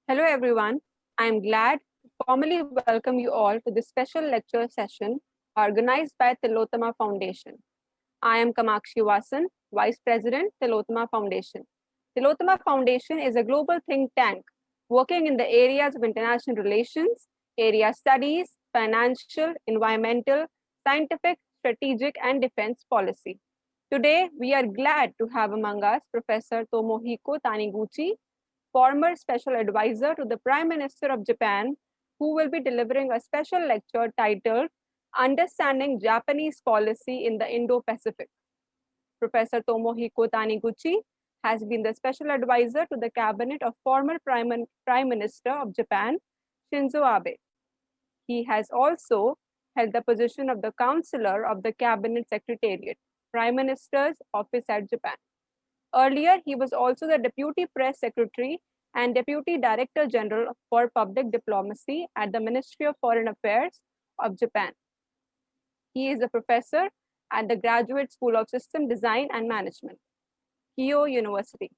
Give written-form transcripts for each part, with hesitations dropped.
Hello, everyone. I'm glad to formally welcome you all to this special lecture session organized by Tilottama Foundation. I am Kamakshi Vasan, Vice President, Tilottama Foundation. Tilottama Foundation is a global think tank working in the areas of international relations, area studies, financial, environmental, scientific, strategic, and defense policy. Today, we are glad to have among us Professor Tomohiko Taniguchi, former special advisor to the Prime Minister of Japan, who will be delivering a special lecture titled Understanding Japanese Policy in the Indo-Pacific. Professor Tomohiko Taniguchi has been the special advisor to the cabinet of former Prime Minister of Japan, Shinzo Abe. He has also held the position of the Counselor of the Cabinet Secretariat, Prime Minister's Office at Japan. Earlier, he was also the Deputy Press Secretary and Deputy Director General for Public Diplomacy at the Ministry of Foreign Affairs of Japan. He is a professor at the Graduate School of System Design and Management, Keio University.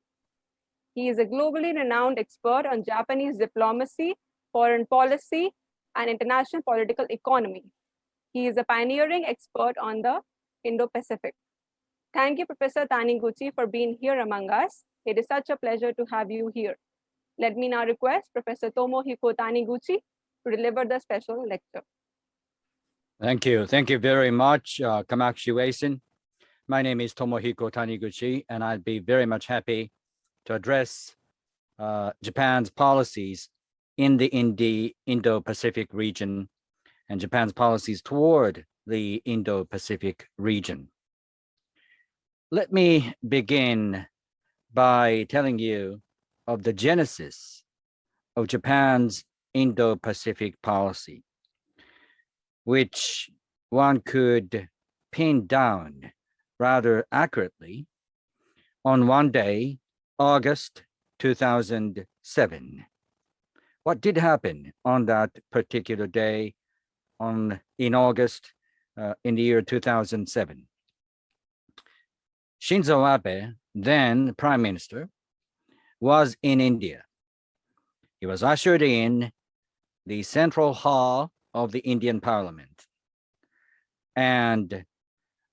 He is a globally renowned expert on Japanese diplomacy, foreign policy, and international political economy. He is a pioneering expert on the Indo-Pacific. Thank you, Professor Taniguchi, for being here among us. It is such a pleasure to have you here. Let me now request Professor Tomohiko Taniguchi to deliver the special lecture. Thank you. Thank you very much, Kamakshi Wason. My name is Tomohiko Taniguchi, and I'd be very much happy to address Japan's policies in the Indo-Pacific region and Japan's policies toward the Indo-Pacific region. Let me begin by telling you of the genesis of Japan's Indo-Pacific policy, which one could pin down rather accurately on one day, August 2007. What did happen on that particular day in August in the year 2007? Shinzo Abe, then Prime Minister, was in India. He was ushered in the Central Hall of the Indian Parliament. And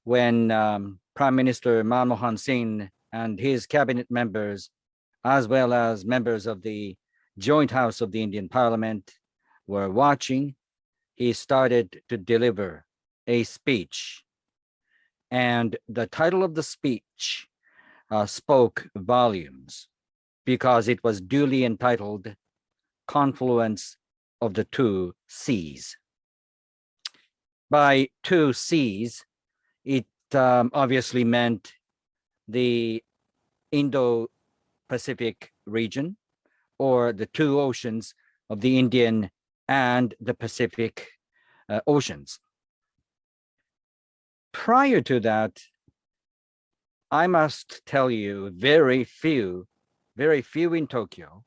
when Prime Minister Manmohan Singh and his cabinet members, as well as members of the Joint House of the Indian Parliament were watching, he started to deliver a speech. And the title of the speech spoke volumes because it was duly entitled Confluence of the Two Seas. By two seas, it obviously meant the Indo-Pacific region, or the two oceans of the Indian and the Pacific oceans. Prior to that, I must tell you, very few in Tokyo,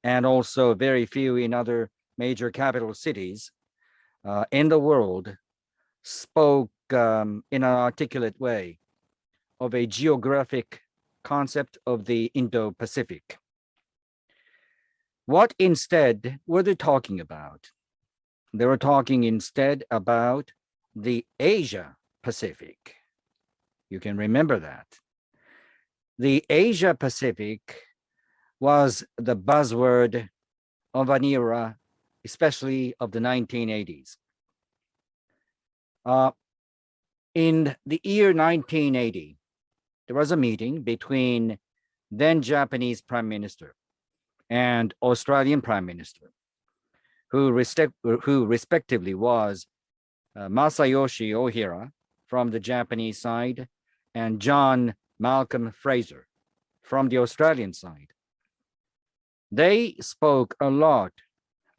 and also very few in other major capital cities in the world spoke in an articulate way of a geographic concept of the Indo-Pacific. What instead were they talking about? They were talking instead about the Asia Pacific. You can remember that. The Asia Pacific was the buzzword of an era, especially of the 1980s. In the year 1980, there was a meeting between then Japanese Prime Minister and Australian Prime Minister, who respectively was Masayoshi Ohira from the Japanese side and John Malcolm Fraser from the Australian side. They spoke a lot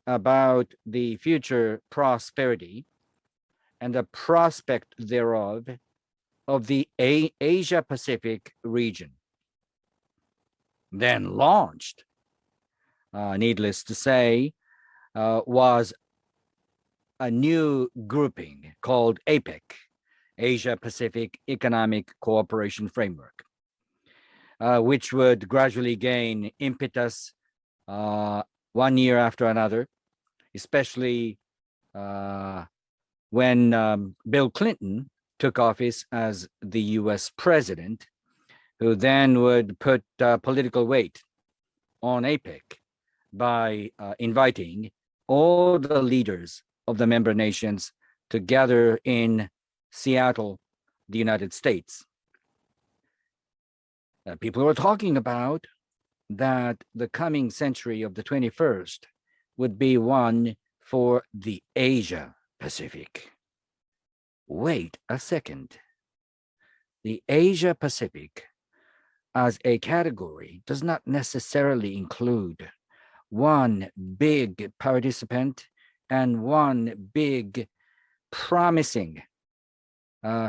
about the future prosperity and the prospect thereof of the Asia Pacific region. Then launched, needless to say, was a new grouping called APEC, Asia Pacific Economic Cooperation Framework, which would gradually gain impetus one year after another, especially when Bill Clinton took office as the US president, who then would put political weight on APEC by inviting all the leaders of the member nations to gather in Seattle, the United States. People were talking about that the coming century of the 21st would be one for the Asia Pacific. Wait a second. The Asia Pacific as a category does not necessarily include one big participant and one big promising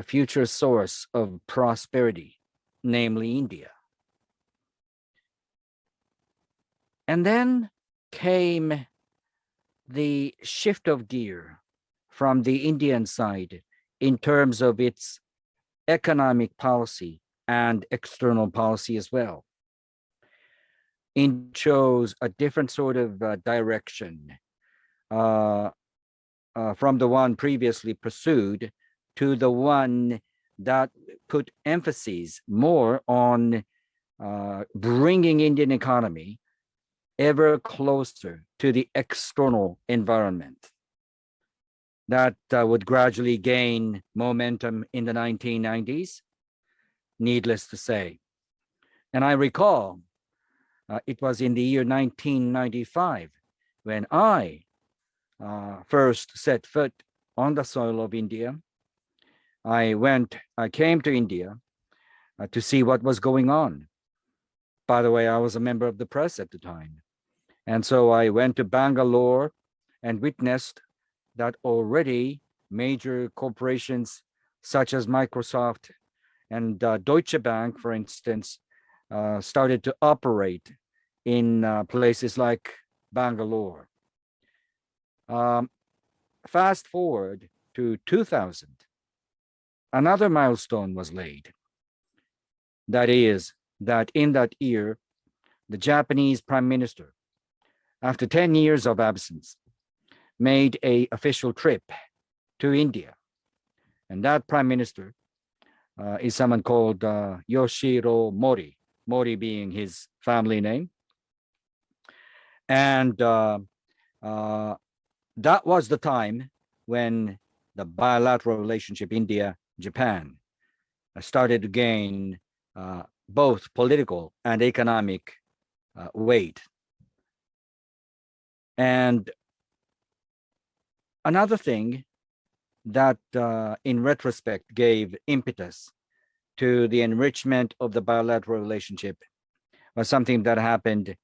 future source of prosperity, namely India. And then came the shift of gear from the Indian side in terms of its economic policy and external policy as well. India chose a different sort of direction from the one previously pursued to the one that put emphasis more on bringing Indian economy ever closer to the external environment that would gradually gain momentum in the 1990s, needless to say. And I recall it was in the year 1995 when I first set foot on the soil of India. I came to India to see what was going on. By the way, I was a member of the press at the time. And so I went to Bangalore and witnessed that already major corporations such as Microsoft and Deutsche Bank, for instance, started to operate in places like Bangalore. Fast forward to 2000, another milestone was laid. That is, that in that year, the Japanese Prime Minister, after 10 years of absence, made an official trip to India. And that Prime Minister is someone called Yoshiro Mori, Mori being his family name. And that was the time when the bilateral relationship India-Japan started to gain both political and economic weight. And another thing that in retrospect gave impetus to the enrichment of the bilateral relationship was something that happened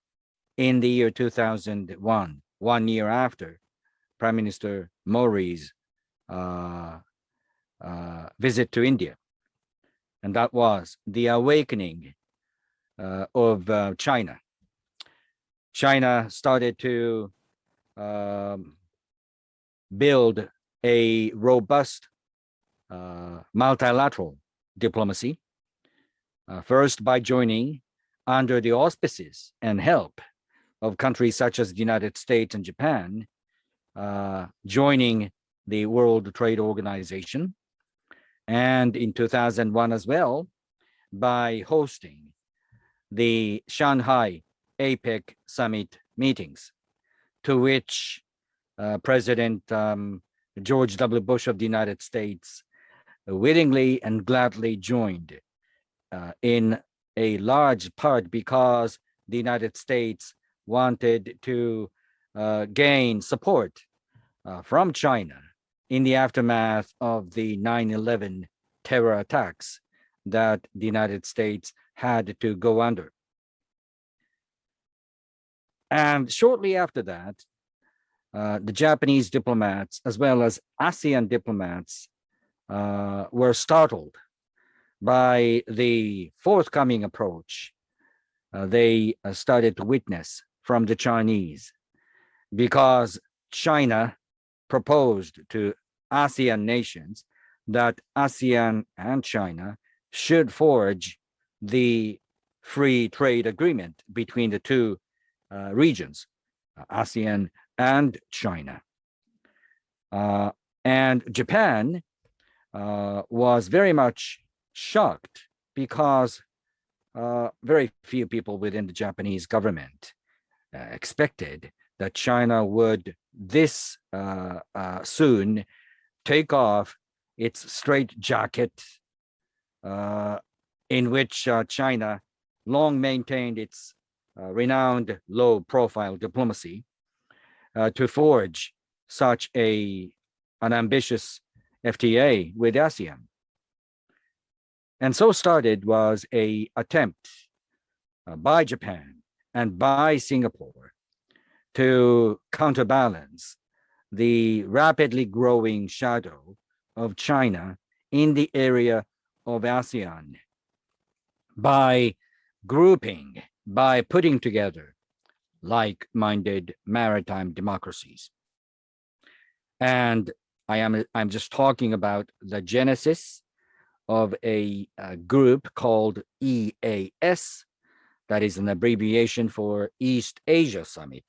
in the year 2001, 1 year after Prime Minister Mori's visit to India. And that was the awakening of China. China started to build a robust multilateral diplomacy, first by joining under the auspices and help of countries such as the United States and Japan, joining the World Trade Organization, and in 2001 as well, by hosting the Shanghai APEC summit meetings, to which President George W. Bush of the United States willingly and gladly joined in a large part because the United States wanted to gain support from China in the aftermath of the 9/11 terror attacks that the United States had to go under. And shortly after that, the Japanese diplomats, as well as ASEAN diplomats, were startled by the forthcoming approach they started to witness from the Chinese, because China proposed to ASEAN nations that ASEAN and China should forge the free trade agreement between the two regions, ASEAN, and China. And Japan was very much shocked because very few people within the Japanese government expected that China would this soon take off its straitjacket in which China long maintained its renowned low-profile diplomacy to forge such an ambitious FTA with ASEAN. And so started was an attempt by Japan and by Singapore to counterbalance the rapidly growing shadow of China in the area of ASEAN by grouping, by putting together like-minded maritime democracies. And I'm just talking about the genesis of a group called EAS, that is an abbreviation for East Asia Summit.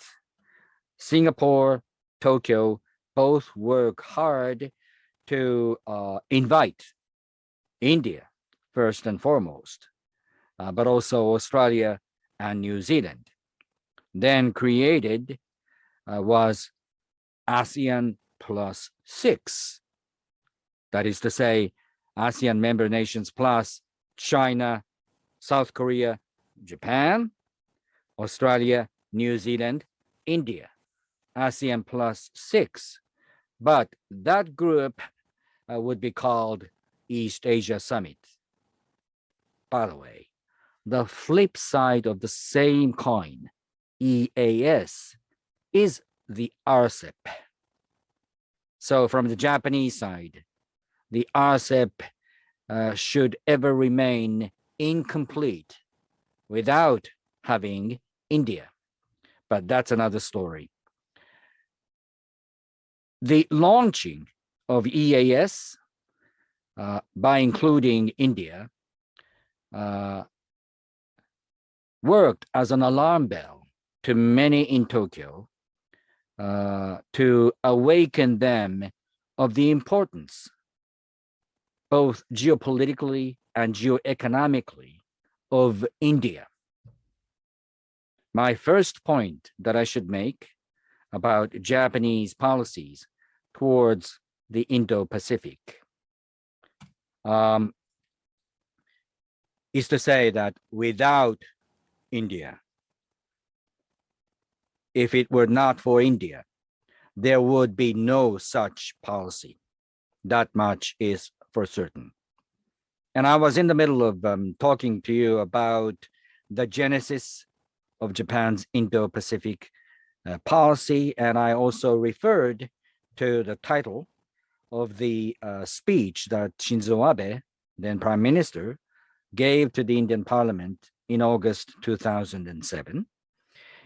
Singapore, Tokyo both work hard to invite India first and foremost, but also Australia and New Zealand. Then created was ASEAN plus 6. That is to say, ASEAN member nations plus China, South Korea, Japan, Australia, New Zealand, India. ASEAN plus 6. But that group would be called East Asia Summit. By the way, the flip side of the same coin, EAS, is the RCEP. So from the Japanese side, the RCEP should ever remain incomplete without having India. But that's another story. The launching of EAS by including India worked as an alarm bell to many in Tokyo to awaken them of the importance, both geopolitically and geoeconomically, of India. My first point that I should make about Japanese policies towards the Indo-Pacific is to say that without India, if it were not for India, there would be no such policy. That much is for certain. And I was in the middle of talking to you about the genesis of Japan's Indo-Pacific policy, and I also referred to the title of the speech that Shinzo Abe, then Prime Minister, gave to the Indian Parliament in August 2007.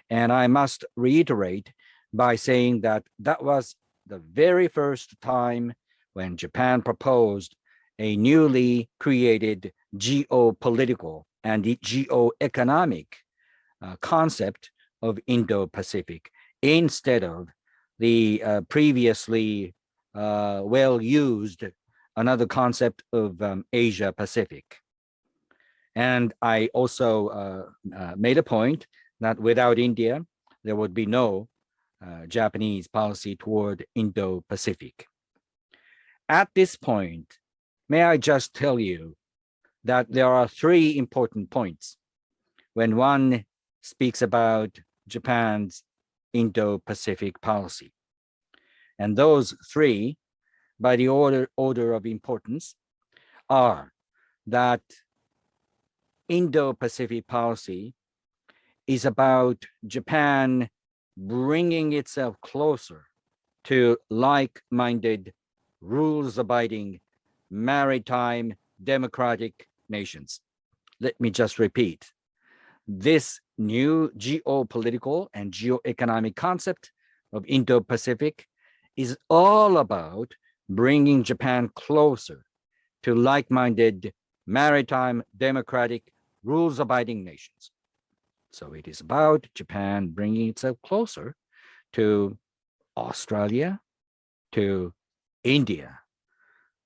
And I must reiterate by saying that that was the very first time when Japan proposed a newly created geopolitical and geoeconomic concept of Indo-Pacific instead of the previously well-used another concept of Asia-Pacific. And I also made a point that without India, there would be no Japanese policy toward Indo-Pacific. At this point, may I just tell you that there are 3 important points when one speaks about Japan's Indo-Pacific policy. And those 3, by the order of importance, are that Indo-Pacific policy is about Japan bringing itself closer to like-minded, rules-abiding, maritime, democratic nations. Let me just repeat. This new geopolitical and geoeconomic concept of Indo-Pacific is all about bringing Japan closer to like-minded, maritime, democratic, rules-abiding nations. So it is about Japan bringing itself closer to Australia, to India,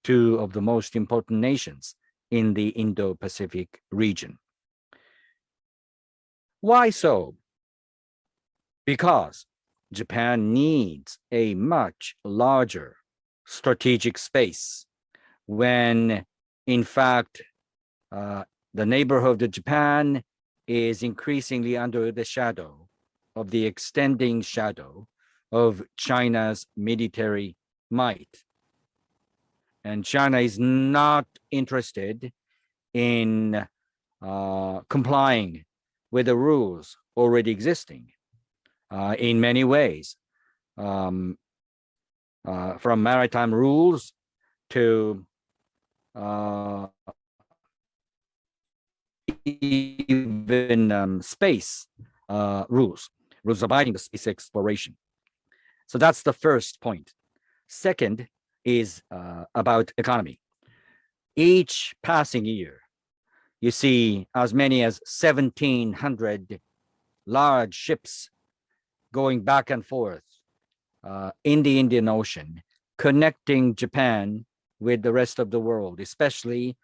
two of the most important nations in the Indo-Pacific region. Why so? Because Japan needs a much larger strategic space when, in fact, the neighborhood of Japan is increasingly under the shadow of the extending shadow of China's military might. And China is not interested in complying with the rules already existing in many ways, from maritime rules to even space rules abiding the space exploration. So that's the first point. Second is about economy. Each passing year, you see as many as 1,700 large ships going back and forth in the Indian Ocean, connecting Japan with the rest of the world, especially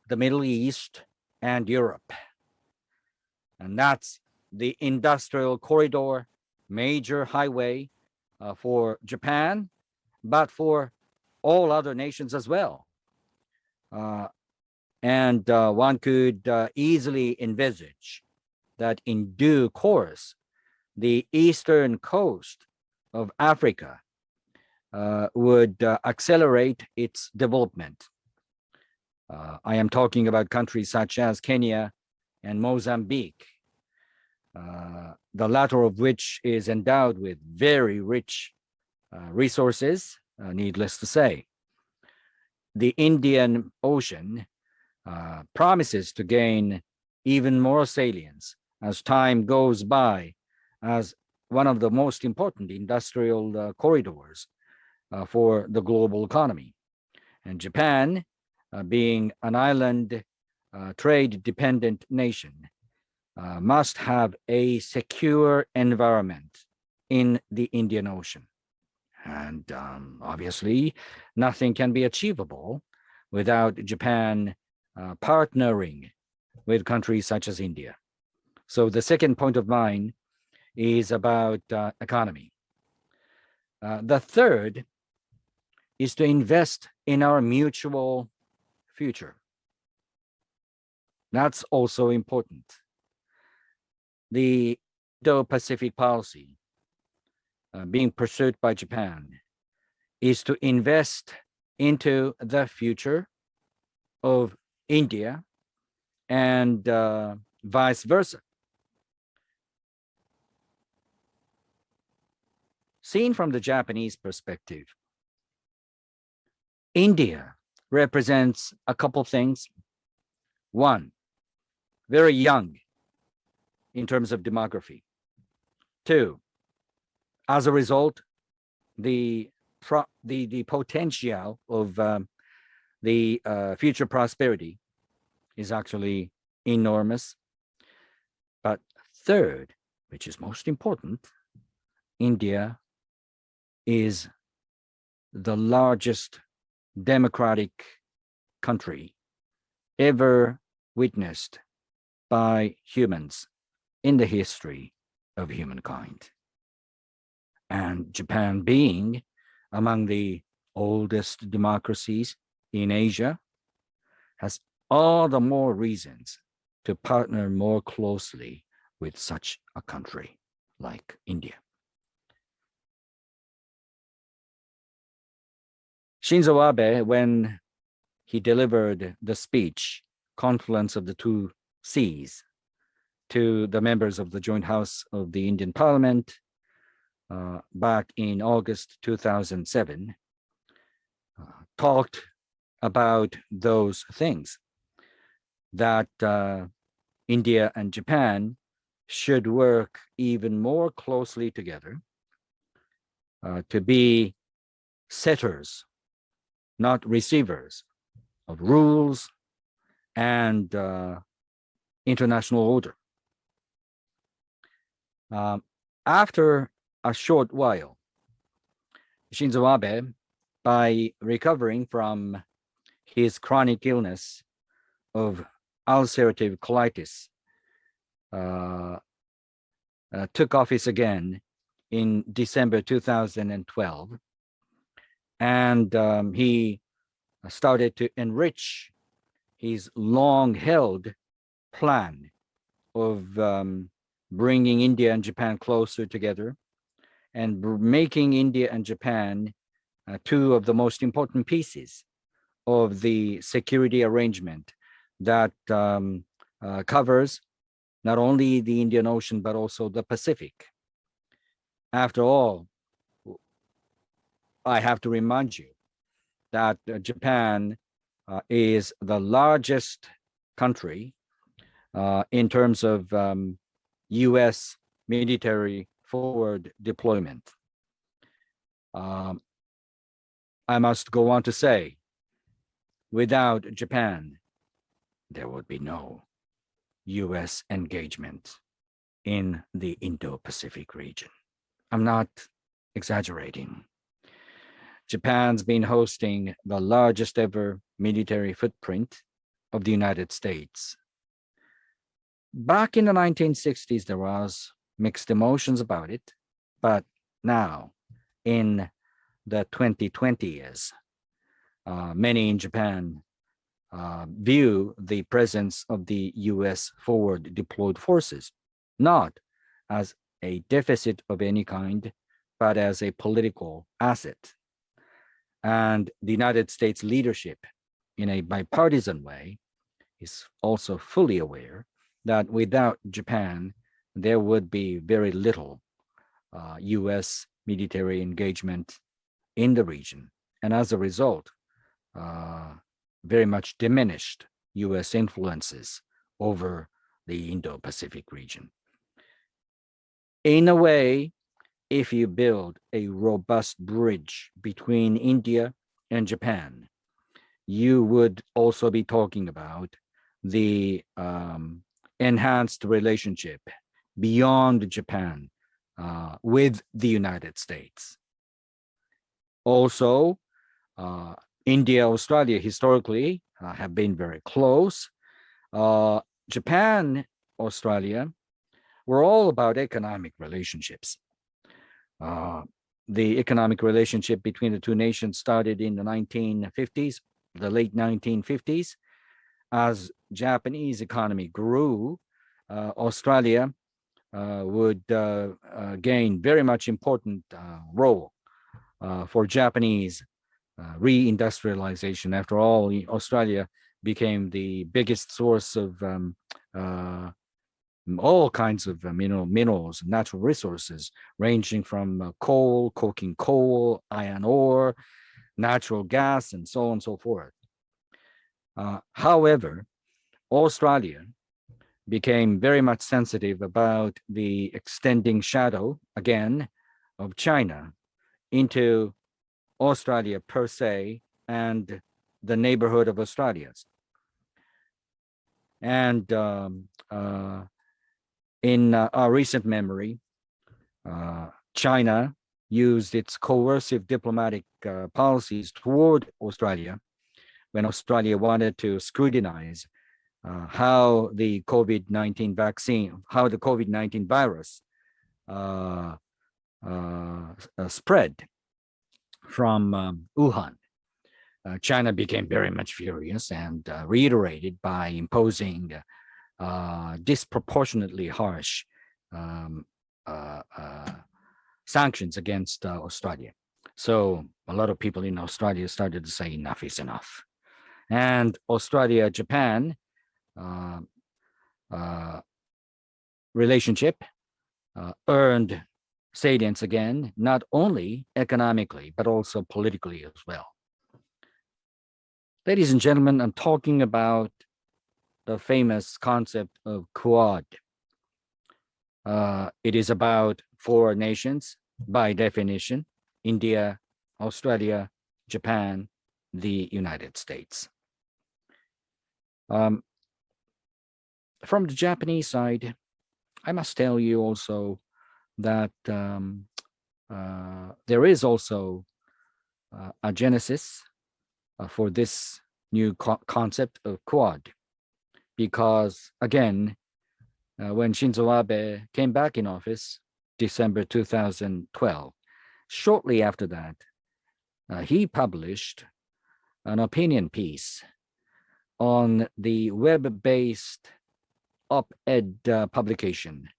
the Middle East and Europe. And that's the industrial corridor, major highway for Japan, but for all other nations as well. And one could easily envisage that in due course, the eastern coast of Africa would accelerate its development. I am talking about countries such as Kenya and Mozambique, the latter of which is endowed with very rich resources, needless to say. The Indian Ocean promises to gain even more salience as time goes by as one of the most important industrial corridors for the global economy. And Japan, being an island trade-dependent nation, must have a secure environment in the Indian Ocean. And obviously, nothing can be achievable without Japan partnering with countries such as India. So the second point of mine is about economy. The third is to invest in our mutual future. That's also important. The Indo-Pacific policy being pursued by Japan is to invest into the future of India and vice versa. Seen from the Japanese perspective, India represents a couple things. One, very young in terms of demography. Two, as a result, the potential of the future prosperity is actually enormous. But third, which is most important, India is the largest democratic country ever witnessed by humans in the history of humankind. And Japan, being among the oldest democracies in Asia, has all the more reasons to partner more closely with such a country like India. Shinzo Abe, when he delivered the speech, Confluence of the Two Seas, to the members of the Joint House of the Indian Parliament back in August 2007, talked about those things, that India and Japan should work even more closely together to be setters, not receivers, of rules and international order. After a short while. Shinzo Abe, by recovering from his chronic illness of ulcerative colitis, took office again in December 2012, and he started to enrich his long-held plan of bringing India and Japan closer together and making India and Japan two of the most important pieces of the security arrangement that covers not only the Indian Ocean, but also the Pacific. After all, I have to remind you that Japan is the largest country in terms of US military forward deployment. I must go on to say, without Japan, there would be no US engagement in the Indo-Pacific region. I'm not exaggerating. Japan's been hosting the largest ever military footprint of the United States. Back in the 1960s, there was mixed emotions about it, but now in the 2020 years, many in Japan view the presence of the US forward deployed forces not as a deficit of any kind, but as a political asset. And the United States leadership, in a bipartisan way, is also fully aware that without Japan, there would be very little US military engagement in the region. And as a result, very much diminished US influences over the Indo-Pacific region. In a way, if you build a robust bridge between India and Japan, you would also be talking about the enhanced relationship beyond Japan with the United States. Also, India, Australia historically have been very close. Japan, Australia were all about economic relationships. The economic relationship between the two nations started in the 1950s, the late 1950s. As Japanese economy grew, Australia would gain very much important role for Japanese reindustrialization. After all, Australia became the biggest source of all kinds of minerals, natural resources, ranging from coal, coking coal, iron ore, natural gas, and so on and so forth. However, Australia became very much sensitive about the extending shadow, again, of China into Australia per se and the neighborhood of Australia's. And in our recent memory, China used its coercive diplomatic policies toward Australia when Australia wanted to scrutinize how the COVID-19 vaccine, how the COVID-19 virus spread from Wuhan. China became very much furious and reiterated by imposing disproportionately harsh sanctions against Australia. So a lot of people in Australia started to say enough is enough. And Australia-Japan relationship earned salience again, not only economically, but also politically as well. Ladies and gentlemen, I'm talking about the famous concept of Quad. It is about four nations by definition: India, Australia, Japan, the United States. From the Japanese side, I must tell you also that there is also a genesis for this new concept of Quad, because again, when Shinzo Abe came back in office, December 2012, shortly after that, he published an opinion piece on the web-based op-ed publication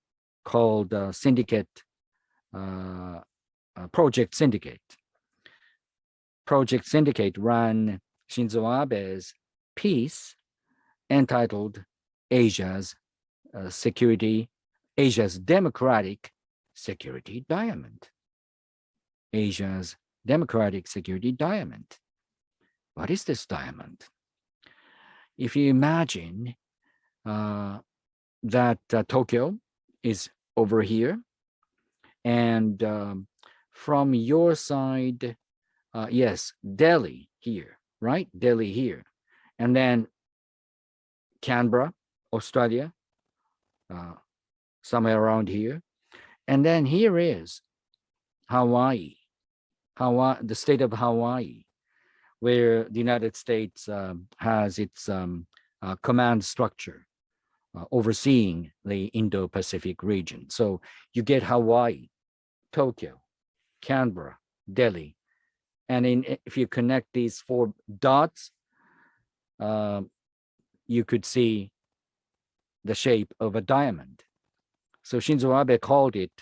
called Project Syndicate. Project Syndicate ran Shinzo Abe's piece entitled Asia's Democratic Security Diamond. Asia's Democratic Security Diamond. What is this diamond? If you imagine that Tokyo is over here, and from your side, yes, Delhi here, right? Delhi here. And then Canberra, Australia, somewhere around here. And then here is Hawaii, the state of Hawaii, where the United States has its command structure overseeing the Indo-Pacific region. So you get Hawaii, Tokyo, Canberra, Delhi. And if you connect these four dots, you could see the shape of a diamond. So Shinzo Abe called it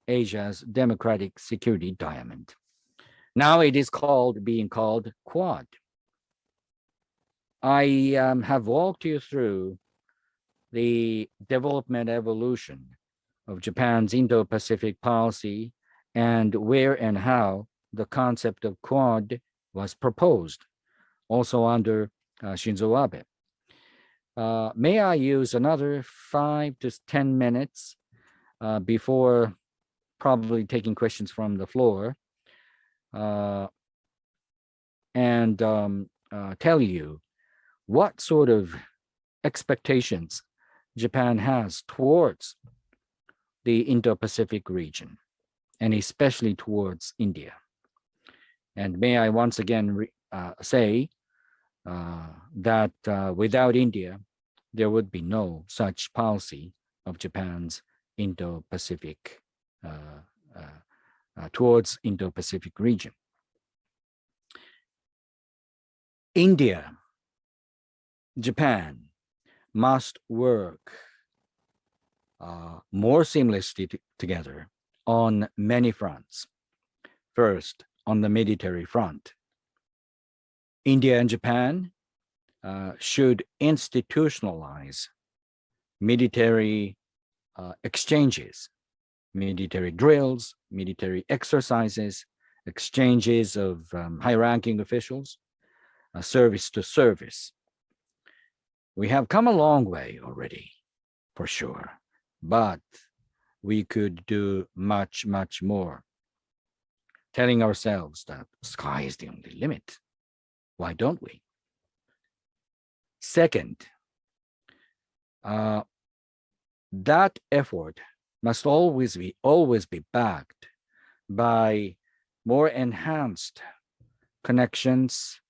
Asia's Democratic Security Diamond. Now it is being called Quad. I have walked you through the development evolution of Japan's Indo-Pacific policy and where and how the concept of Quad was proposed, also under Shinzo Abe. May I use another 5 to 10 minutes before probably taking questions from the floor and tell you what sort of expectations Japan has towards the Indo-Pacific region, and especially towards India. And may I once again say that without India, there would be no such policy of Japan's Indo-Pacific towards Indo-Pacific region. India, Japan must work more seamlessly together on many fronts. First, on the military front, India and Japan should institutionalize military exchanges, military drills, military exercises, exchanges of high-ranking officials, service to service. We have come a long way already, for sure, but we could do much, much more. Telling ourselves that sky is the only limit. Why don't we? Second, that effort must always be backed by more enhanced connections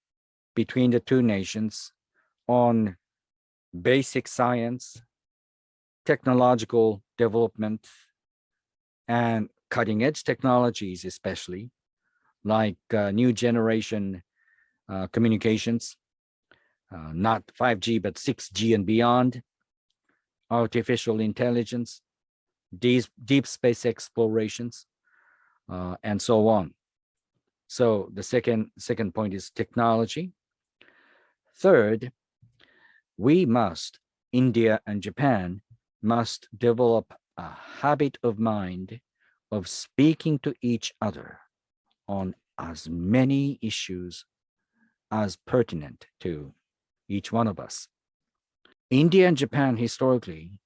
between the two nations on basic science, technological development, and cutting-edge technologies, especially like new generation communications, not 5G, but 6G and beyond, artificial intelligence, deep space explorations, and so on. So the second point is technology. Third, India and Japan must develop a habit of mind of speaking to each other on as many issues as pertinent to each one of us. India and Japan historically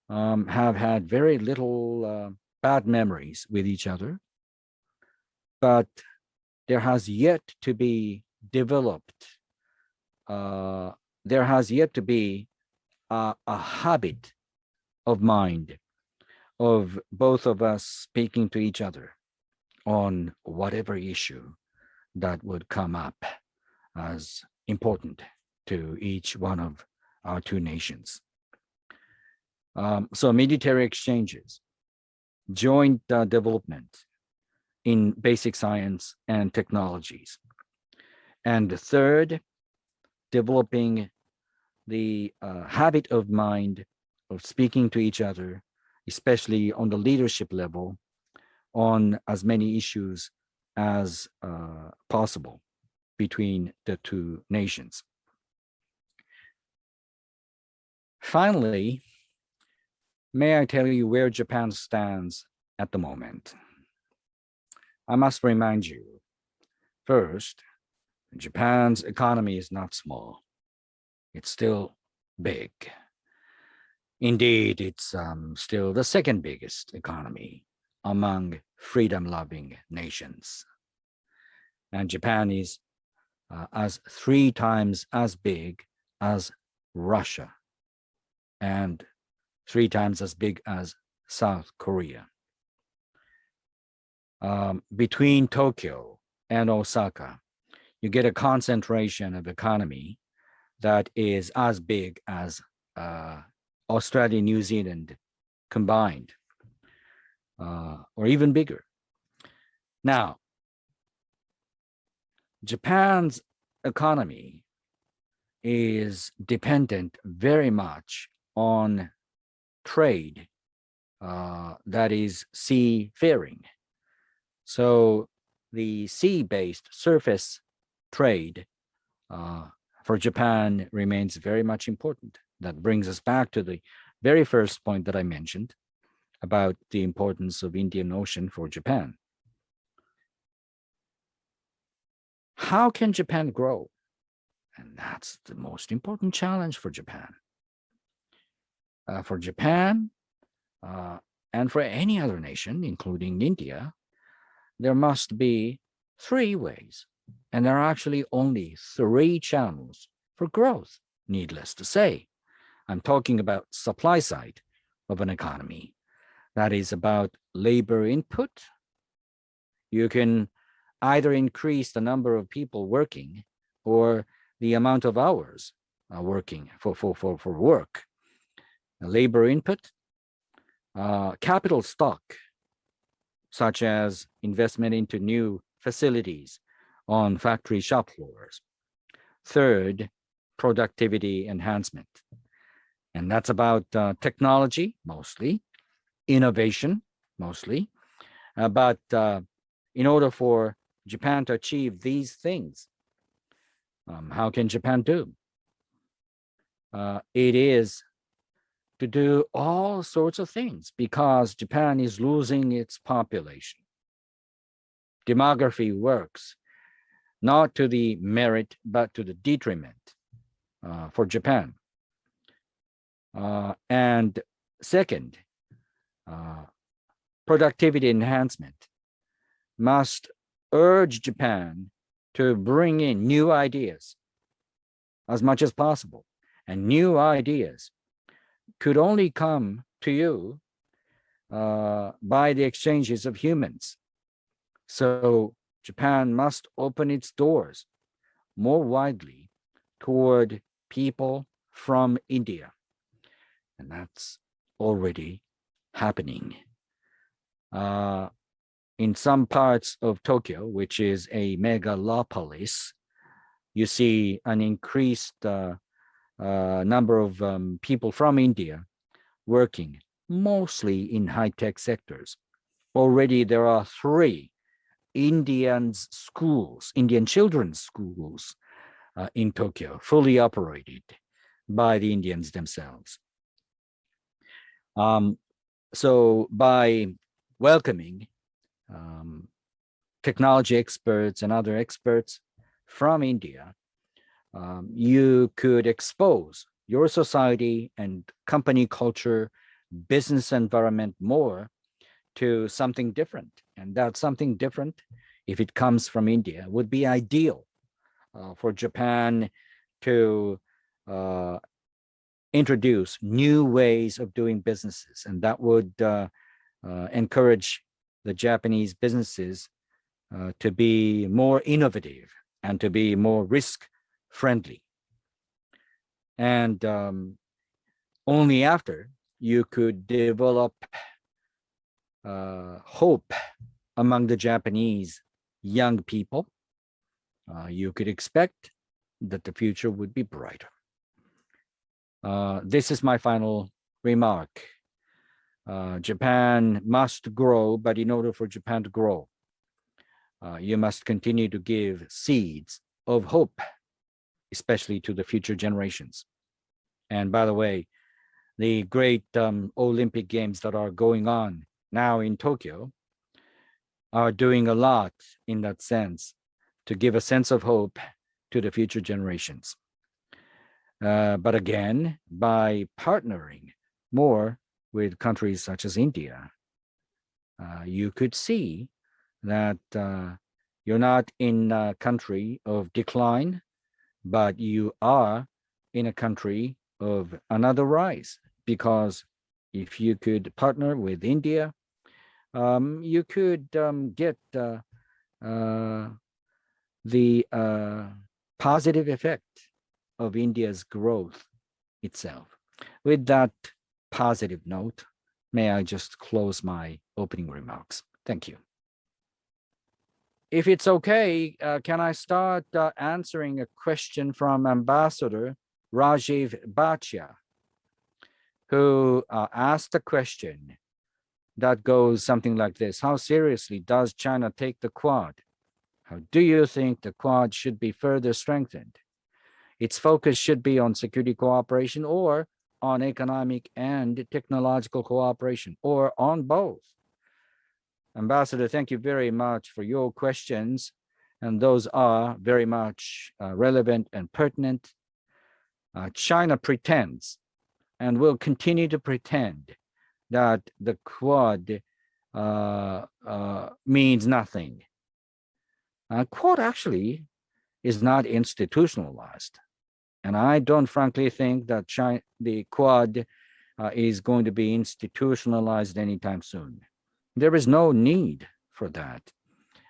have had very little bad memories with each other, but there has yet to be developed, there has yet to be a habit of mind of both of us speaking to each other on whatever issue that would come up as important to each one of our two nations. So military exchanges, joint development in basic science and technologies. And the third, developing the habit of mind of speaking to each other, especially on the leadership level, on as many issues as possible between the two nations. Finally, may I tell you where Japan stands at the moment? I must remind you, first, Japan's economy is not small. It's still big. Indeed, it's still the second biggest economy among freedom-loving nations. And Japan is as 3 times as big as Russia and 3 times as big as South Korea. Between Tokyo and Osaka, you get a concentration of economy that is as big as Australia, New Zealand combined, or even bigger. Now, Japan's economy is dependent very much on trade that is seafaring. So the sea-based surface trade for Japan remains very much important. That brings us back to the very first point that I mentioned about the importance of Indian Ocean for Japan. How can Japan grow? And that's the most important challenge for Japan. For Japan and for any other nation, including India, there must be 3 ways. And there are actually only 3 channels for growth, needless to say. I'm talking about supply side of an economy. That is about labor input. You can either increase the number of people working or the amount of hours working for work. Labor input, capital stock, such as investment into new facilities on factory shop floors. Third, productivity enhancement. And that's about technology, mostly, innovation, mostly. But in order for Japan to achieve these things, how can Japan do? It is to do all sorts of things because Japan is losing its population. Demography works not to the merit, but to the detriment for Japan. And second, productivity enhancement must urge Japan to bring in new ideas as much as possible. And new ideas could only come to you by the exchanges of humans. So Japan must open its doors more widely toward people from India. And that's already happening. In some parts of Tokyo, which is a megalopolis, you see an increased number of people from India working mostly in high-tech sectors. Already there are 3 Indian children's schools in Tokyo, fully operated by the Indians themselves. So by welcoming technology experts and other experts from India, you could expose your society and company culture, business environment more to something different. And that something different, if it comes from India, would be ideal for Japan to introduce new ways of doing businesses. And that would encourage the Japanese businesses to be more innovative and to be more risk friendly. And only after you could develop hope among the Japanese young people, you could expect that the future would be brighter. This is my final remark. Japan must grow, but in order for Japan to grow, you must continue to give seeds of hope, especially to the future generations. And by the way, the great Olympic Games that are going on now in Tokyo are doing a lot in that sense to give a sense of hope to the future generations. But again, by partnering more with countries such as India, you could see that you're not in a country of decline, but you are in a country of another rise. Because if you could partner with India, you could get the positive effect of India's growth itself. With that positive note, may I just close my opening remarks? Thank you. If it's okay, can I start answering a question from Ambassador Rajiv Bhatia, who asked a question that goes something like this: how seriously does China take the Quad? How do you think the Quad should be further strengthened? Its focus should be on security cooperation or on economic and technological cooperation, or on both? Ambassador, thank you very much for your questions. And those are very much relevant and pertinent. China pretends and will continue to pretend that the Quad means nothing. Quad actually is not institutionalized. And I don't frankly think that the Quad is going to be institutionalized anytime soon. There is no need for that.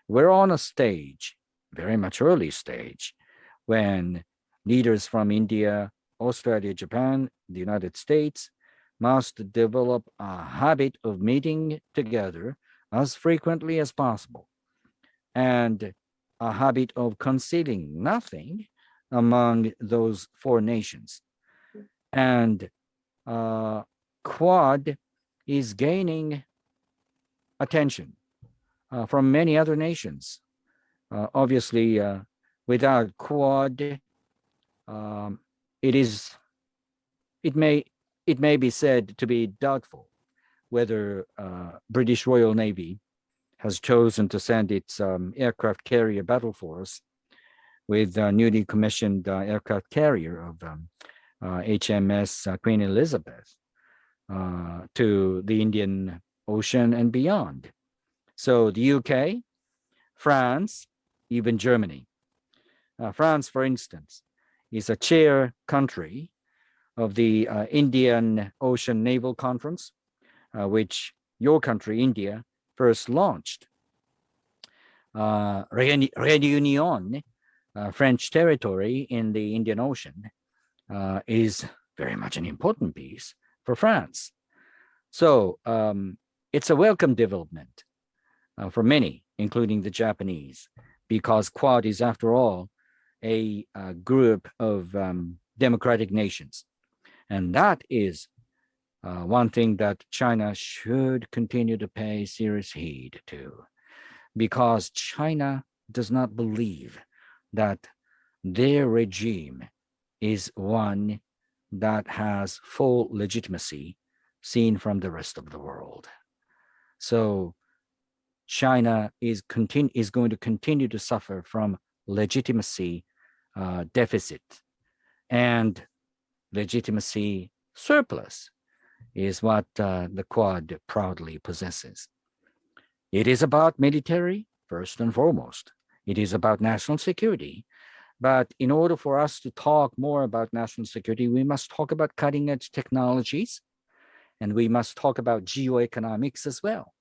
We're on a stage, very much early stage, when leaders from India, Australia, Japan, the United States must develop a habit of meeting together as frequently as possible, and a habit of concealing nothing among those four nations. And Quad is gaining attention from many other nations. Obviously, without Quad, it may be said to be doubtful whether British Royal Navy has chosen to send its aircraft carrier battle force with newly commissioned aircraft carrier of HMS Queen Elizabeth to the Indian Ocean and beyond. So the UK, France, even Germany. France, for instance, is a chair country of the Indian Ocean Naval Conference, which your country, India, first launched. Réunion, French territory in the Indian Ocean, is very much an important piece for France. So it's a welcome development for many, including the Japanese, because Quad is, after all, a group of democratic nations. And that is one thing that China should continue to pay serious heed to, because China does not believe that their regime is one that has full legitimacy seen from the rest of the world. So China is going to continue to suffer from legitimacy deficit, and legitimacy surplus is what the Quad proudly possesses. It is about military, first and foremost. It is about national security. But in order for us to talk more about national security, we must talk about cutting-edge technologies, and we must talk about geoeconomics as well.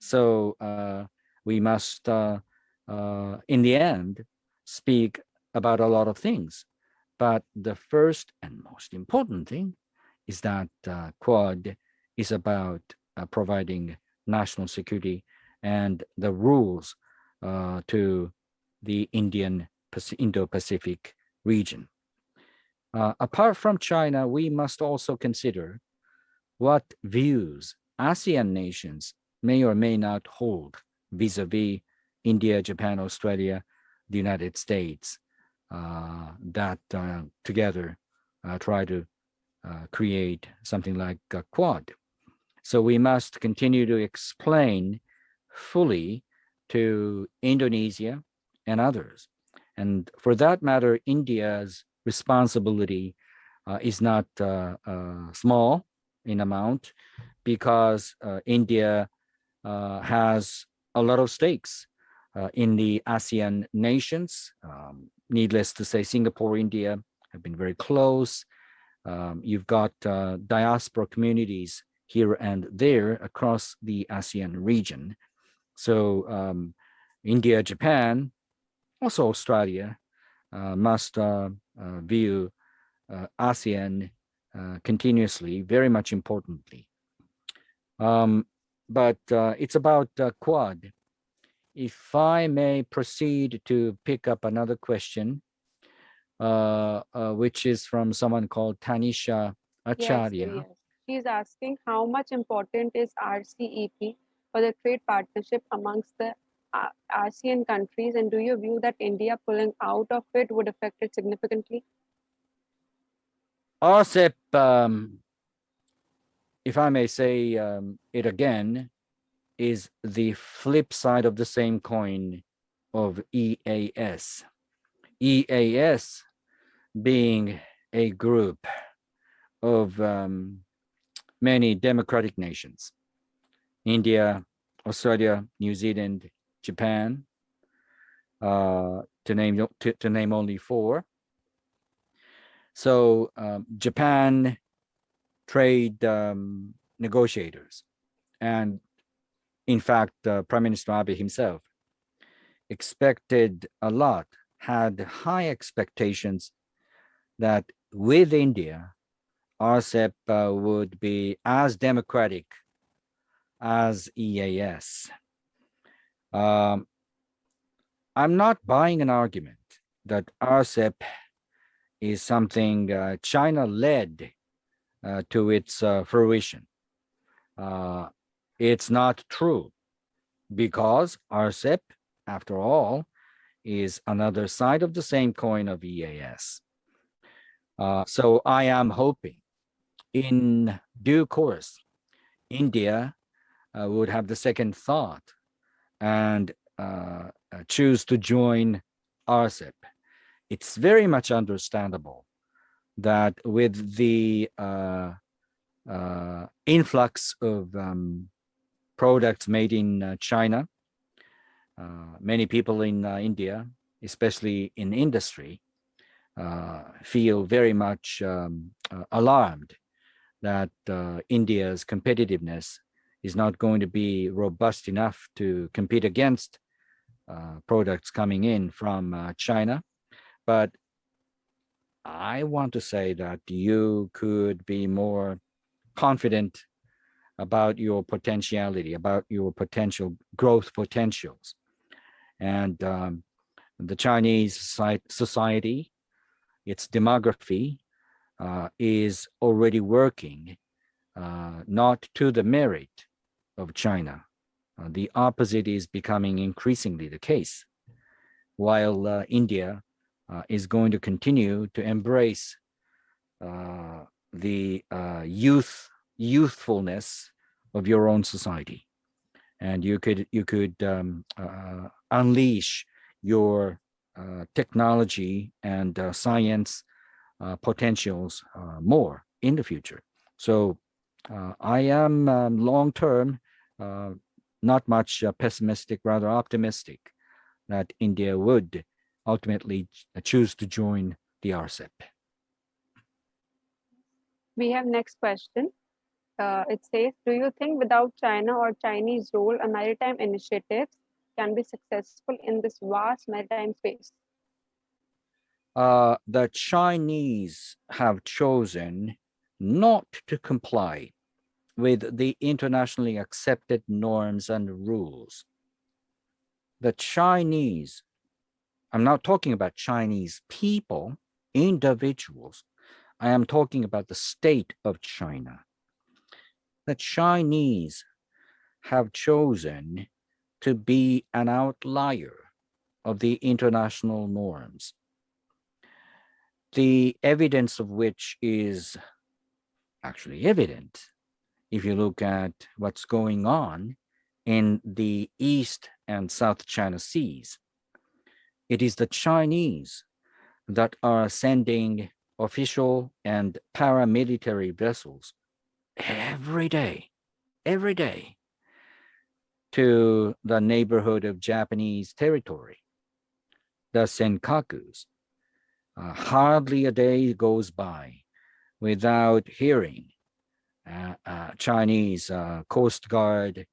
So we must in the end, speak about a lot of things. But the first and most important thing is that Quad is about providing national security and the rules to the Indo-Pacific region. Apart from China, we must also consider what views ASEAN nations may or may not hold vis-a-vis India, Japan, Australia, the United States, that together try to create something like a Quad. So we must continue to explain fully to Indonesia and others. And for that matter, India's responsibility is not small in amount, because India has a lot of stakes in the ASEAN nations. Needless to say, Singapore, India have been very close. You've got diaspora communities here and there across the ASEAN region. So India, Japan, also Australia must view ASEAN continuously, very much importantly. But it's about Quad. If I may proceed to pick up another question, which is from someone called Tanisha Acharya. Yes. She's asking how much important is RCEP for the trade partnership amongst the ASEAN countries, and do you view that India pulling out of it would affect it significantly? RCEP, if I may say it again, is the flip side of the same coin of EAS. EAS being a group of many democratic nations: India, Australia, New Zealand, Japan, to name only four. So Japan trade negotiators, and in fact, Prime Minister Abe himself expected a lot, had high expectations that with India, RCEP would be as democratic as EAS. I'm not buying an argument that RCEP is something China led to its fruition. It's not true, because RCEP, after all, is another side of the same coin of EAS. So I am hoping in due course, India would have the second thought and choose to join RCEP. It's very much understandable that with the influx of products made in China, many people in India, especially in industry, feel very much alarmed that India's competitiveness is not going to be robust enough to compete against products coming in from China. But I want to say that you could be more confident about your potentiality, about your potential growth potentials. And the Chinese society, its demography, is already working not to the merit of China. The opposite is becoming increasingly the case, while India is going to continue to embrace the youthfulness of your own society, and you could unleash your technology and science potentials more in the future. So I am long-term not much pessimistic, rather optimistic that India would ultimately choose to join the RCEP. We have next question. It says, do you think without China or Chinese role, a maritime initiatives can be successful in this vast maritime space? The Chinese have chosen not to comply with the internationally accepted norms and rules. The Chinese, I'm not talking about Chinese people, individuals. I am talking about the state of China. The Chinese have chosen to be an outlier of the international norms, the evidence of which is actually evident if you look at what's going on in the East and South China Seas. It is the Chinese that are sending official and paramilitary vessels every day to the neighborhood of Japanese territory, the Senkakus. Hardly a day goes by without hearing Chinese Coast Guard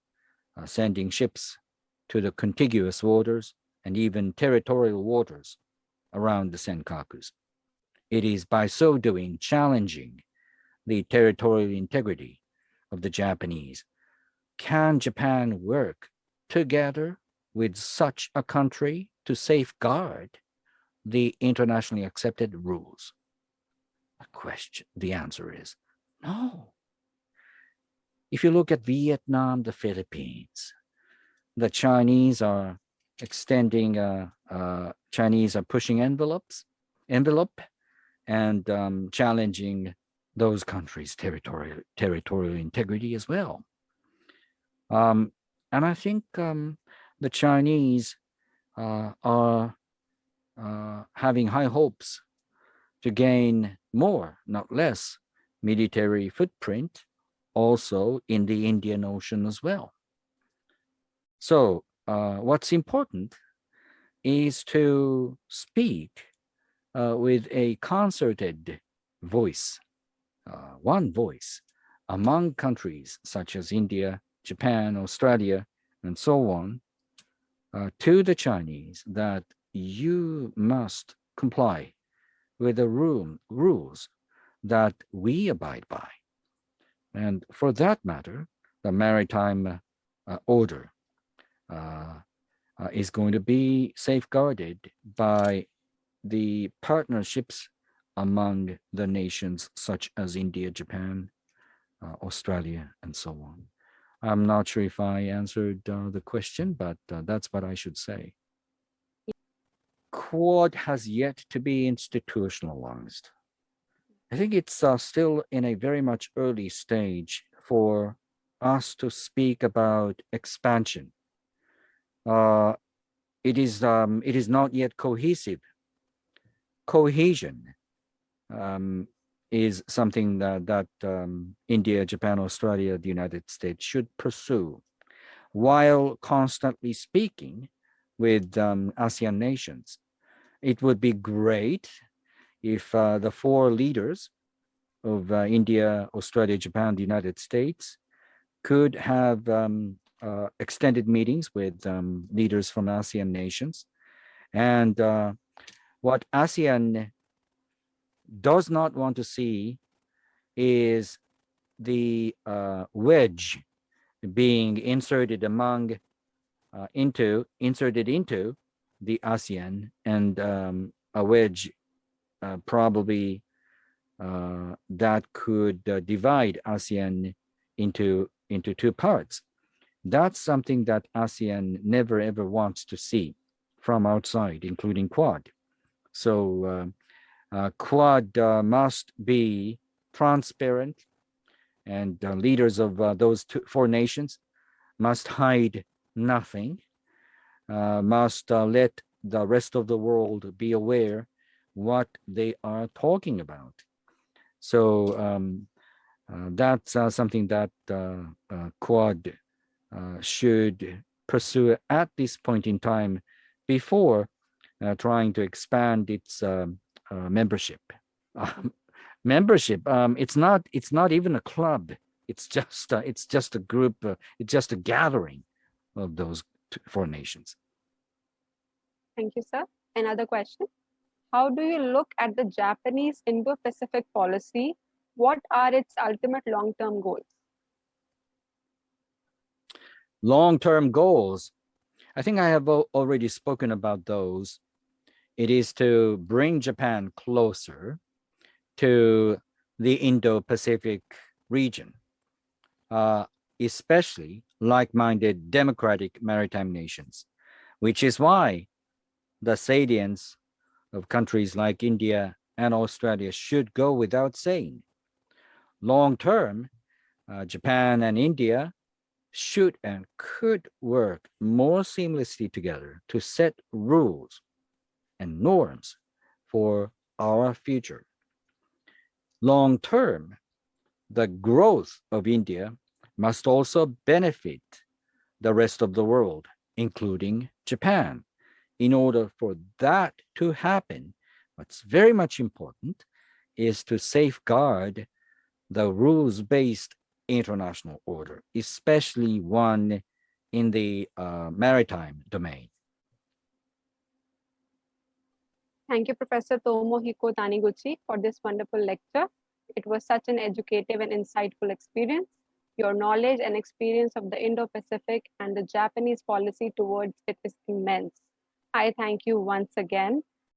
sending ships to the contiguous waters and even territorial waters around the Senkakus. It is by so doing challenging the territorial integrity of the Japanese. Can Japan work together with such a country to safeguard the internationally accepted rules? The answer is no. If you look at Vietnam, the Philippines, the Chinese are extending, Chinese are pushing envelope and challenging those countries' territorial integrity as well. And I think the Chinese are having high hopes to gain more, not less, military footprint also in the Indian Ocean as well. So what's important is to speak with a concerted voice, one voice among countries such as India, Japan, Australia, and so on, to the Chinese that you must comply with the rules that we abide by. And for that matter, the maritime order is going to be safeguarded by the partnerships among the nations such as India, Japan, Australia, and so on. I'm not sure if I answered the question, but that's what I should say. Quad has yet to be institutionalized. I think it's still in a very much early stage for us to speak about expansion. It is not yet cohesive. Cohesion is something that India, Japan, Australia, the United States should pursue, while constantly speaking with ASEAN nations. It would be great if the four leaders of India, Australia, Japan, the United States could have extended meetings with leaders from ASEAN nations. And what ASEAN does not want to see is the wedge being inserted into the ASEAN, and a wedge probably that could divide ASEAN into two parts. That's something that ASEAN never ever wants to see from outside, including Quad. So Quad must be transparent, and leaders of those four nations must hide nothing, must let the rest of the world be aware what they are talking about. So that's something that Quad should pursue at this point in time before trying to expand its membership. It's not even a club. It's just a group. It's just a gathering of those for nations. Thank you, sir. Another question. How do you look at the Japanese Indo-Pacific policy? What are its ultimate long-term goals? Long-term goals, I think I have already spoken about those. It is to bring Japan closer to the Indo-Pacific region, especially like-minded democratic maritime nations, which is why the salience of countries like India and Australia should go without saying. Long term, Japan and India should and could work more seamlessly together to set rules and norms for our future. Long term, the growth of India must also benefit the rest of the world, including Japan. In order for that to happen, what's very much important is to safeguard the rules-based international order, especially one in the maritime domain. Thank you, Professor Tomohiko Taniguchi, for this wonderful lecture. It was such an educative and insightful experience. Your knowledge and experience of the Indo-Pacific and the Japanese policy towards it is immense. I thank you once again.